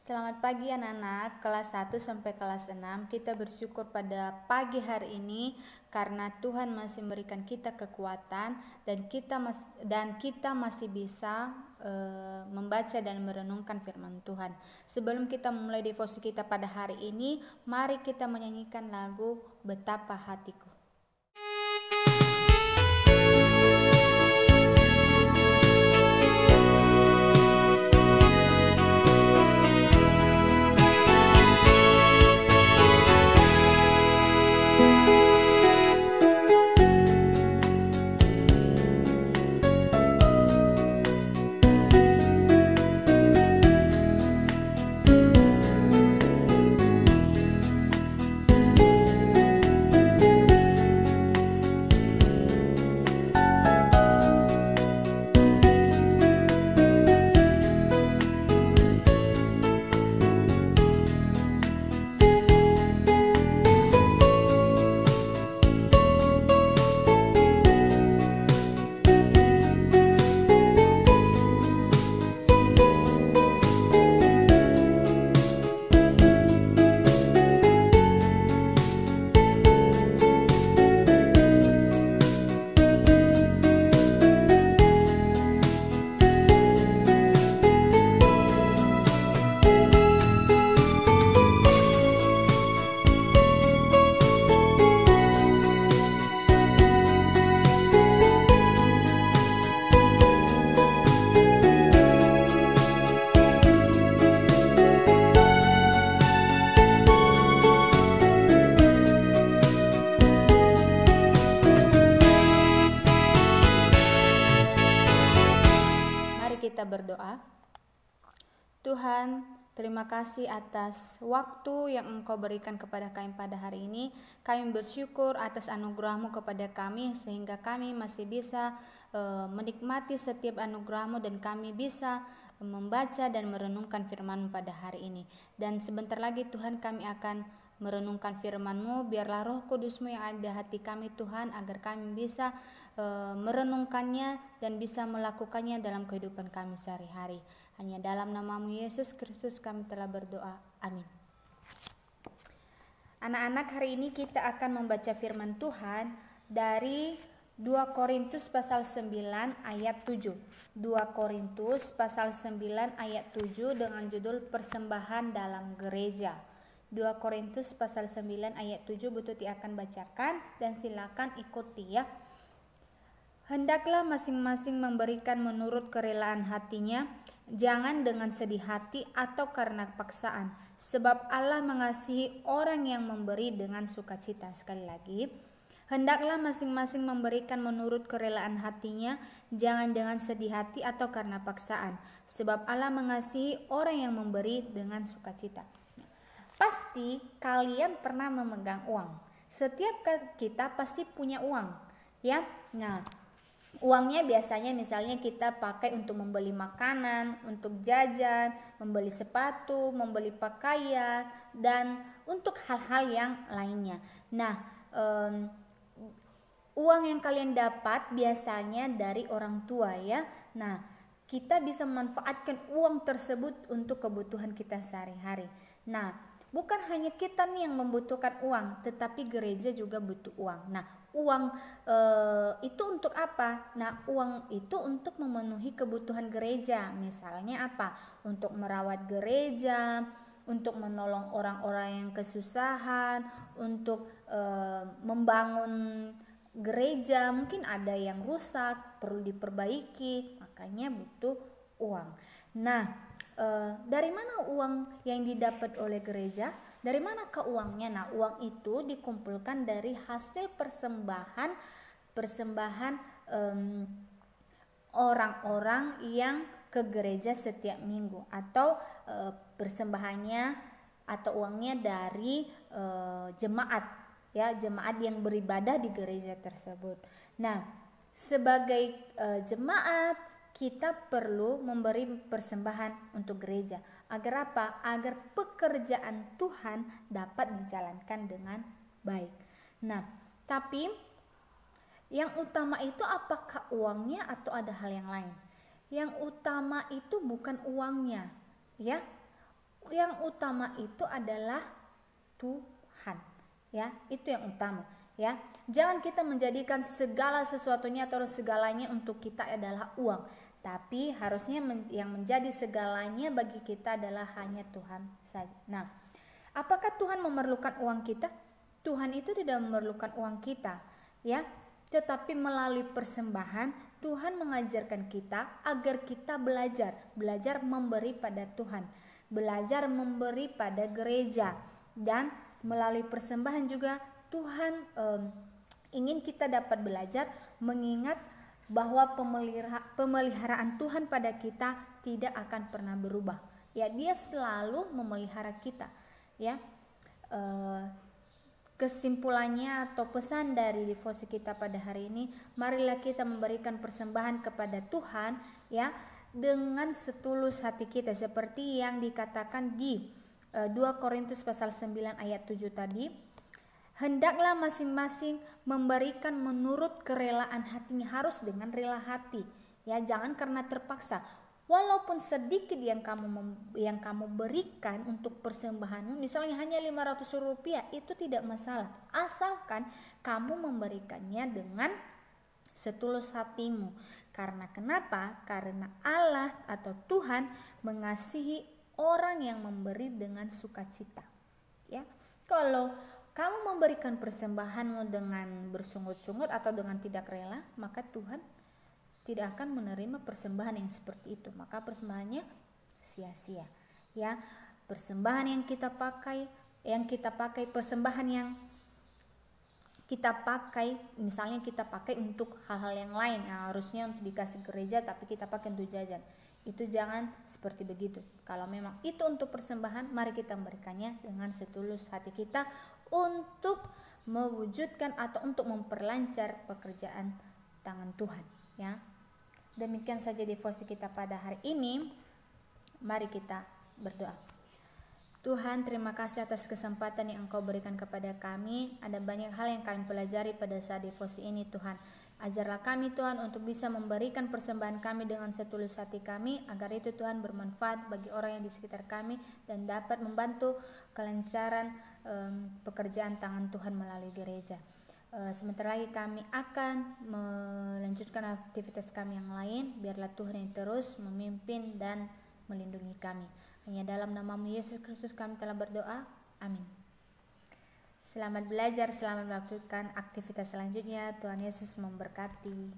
Selamat pagi anak-anak kelas 1 sampai kelas 6. Kita bersyukur pada pagi hari ini karena Tuhan masih memberikan kita kekuatan dan kita masih bisa membaca dan merenungkan firman Tuhan. Sebelum kita memulai devosi kita pada hari ini, mari kita menyanyikan lagu Betapa Hatiku. Kita berdoa. Tuhan, terima kasih atas waktu yang Engkau berikan kepada kami pada hari ini. Kami bersyukur atas anugerah-Mu kepada kami sehingga kami masih bisa menikmati setiap anugerah-Mu dan kami bisa membaca dan merenungkan firman-Mu pada hari ini. Dan sebentar lagi Tuhan kami akan merenungkan firman-Mu. Biarlah Roh Kudus-Mu yang ada di hati kami Tuhan, agar kami bisa merenungkannya dan bisa melakukannya dalam kehidupan kami sehari-hari. Hanya dalam nama-Mu Yesus Kristus kami telah berdoa. Amin. Anak-anak, hari ini kita akan membaca firman Tuhan dari 2 Korintus pasal 9 ayat 7. 2 Korintus pasal 9 ayat 7 dengan judul Persembahan dalam Gereja. 2 Korintus pasal 9 ayat 7 Bu Tuti akan bacakan dan silakan ikuti ya. Hendaklah masing-masing memberikan menurut kerelaan hatinya, jangan dengan sedih hati atau karena paksaan, sebab Allah mengasihi orang yang memberi dengan sukacita. Sekali lagi, hendaklah masing-masing memberikan menurut kerelaan hatinya, jangan dengan sedih hati atau karena paksaan, sebab Allah mengasihi orang yang memberi dengan sukacita. Pasti kalian pernah memegang uang. Setiap kita pasti punya uang, ya. Nah, uangnya biasanya misalnya kita pakai untuk membeli makanan, untuk jajan, membeli sepatu, membeli pakaian, dan untuk hal-hal yang lainnya. Nah, uang yang kalian dapat biasanya dari orang tua ya. Nah, kita bisa memanfaatkan uang tersebut untuk kebutuhan kita sehari-hari. Nah, bukan hanya kita nih yang membutuhkan uang, tetapi gereja juga butuh uang. Nah, uang itu untuk apa? Nah, uang itu untuk memenuhi kebutuhan gereja. Misalnya apa? Untuk merawat gereja, untuk menolong orang-orang yang kesusahan, untuk membangun gereja. Mungkin ada yang rusak, perlu diperbaiki, makanya butuh uang. Nah, dari mana uang yang didapat oleh gereja? Dari manakah uangnya? Nah, uang itu dikumpulkan dari hasil persembahan orang-orang yang ke gereja setiap minggu, atau persembahannya atau uangnya dari jemaat, ya, jemaat yang beribadah di gereja tersebut. Nah, sebagai jemaat kita perlu memberi persembahan untuk gereja. Agar apa? Agar pekerjaan Tuhan dapat dijalankan dengan baik. Nah, tapi yang utama itu apakah uangnya atau ada hal yang lain? Yang utama itu bukan uangnya, ya. yang utama itu adalah Tuhan, ya, itu yang utama, ya. Jangan kita menjadikan segala sesuatunya atau segalanya untuk kita adalah uang, tapi harusnya yang menjadi segalanya bagi kita adalah hanya Tuhan saja. Nah, apakah Tuhan memerlukan uang kita? Tuhan itu tidak memerlukan uang kita, ya, tetapi melalui persembahan Tuhan mengajarkan kita agar kita belajar memberi pada Tuhan, belajar memberi pada gereja, dan melalui persembahan juga Tuhan ingin kita dapat belajar mengingat bahwa pemeliharaan Tuhan pada kita tidak akan pernah berubah. Ya, Dia selalu memelihara kita. Ya, kesimpulannya atau pesan dari devosi kita pada hari ini, marilah kita memberikan persembahan kepada Tuhan, ya, dengan setulus hati kita seperti yang dikatakan di 2 Korintus pasal 9 ayat 7 tadi. Hendaklah masing-masing memberikan menurut kerelaan hatinya, harus dengan rela hati, ya, jangan karena terpaksa. Walaupun sedikit yang kamu berikan untuk persembahanmu, misalnya hanya 500 rupiah, itu tidak masalah, asalkan kamu memberikannya dengan setulus hatimu. Karena kenapa? Karena Allah atau Tuhan mengasihi orang yang memberi dengan sukacita, ya. Kalau kamu memberikan persembahanmu dengan bersungut-sungut atau dengan tidak rela, maka Tuhan tidak akan menerima persembahan yang seperti itu. Maka persembahannya sia-sia, ya. Persembahan yang kita pakai, persembahan yang kita pakai, misalnya kita pakai untuk hal-hal yang lain, ya, harusnya untuk dikasih gereja tapi kita pakai untuk jajan. Itu jangan seperti begitu. Kalau memang itu untuk persembahan, mari kita memberikannya dengan setulus hati kita untuk mewujudkan atau untuk memperlancar pekerjaan tangan Tuhan, ya. Demikian saja devosi kita pada hari ini. Mari kita berdoa. Tuhan, terima kasih atas kesempatan yang Engkau berikan kepada kami. Ada banyak hal yang kami pelajari pada saat devosi ini, Tuhan. Ajarlah kami, Tuhan, untuk bisa memberikan persembahan kami dengan setulus hati kami, agar itu, Tuhan, bermanfaat bagi orang yang di sekitar kami dan dapat membantu kelancaran pekerjaan tangan Tuhan melalui gereja. Sebentar lagi kami akan melanjutkan aktivitas kami yang lain. Biarlah Tuhan yang terus memimpin dan melindungi kami. Hanya dalam nama-Mu Yesus Kristus kami telah berdoa. Amin. Selamat belajar, selamat melakukan aktivitas selanjutnya. Tuhan Yesus memberkati.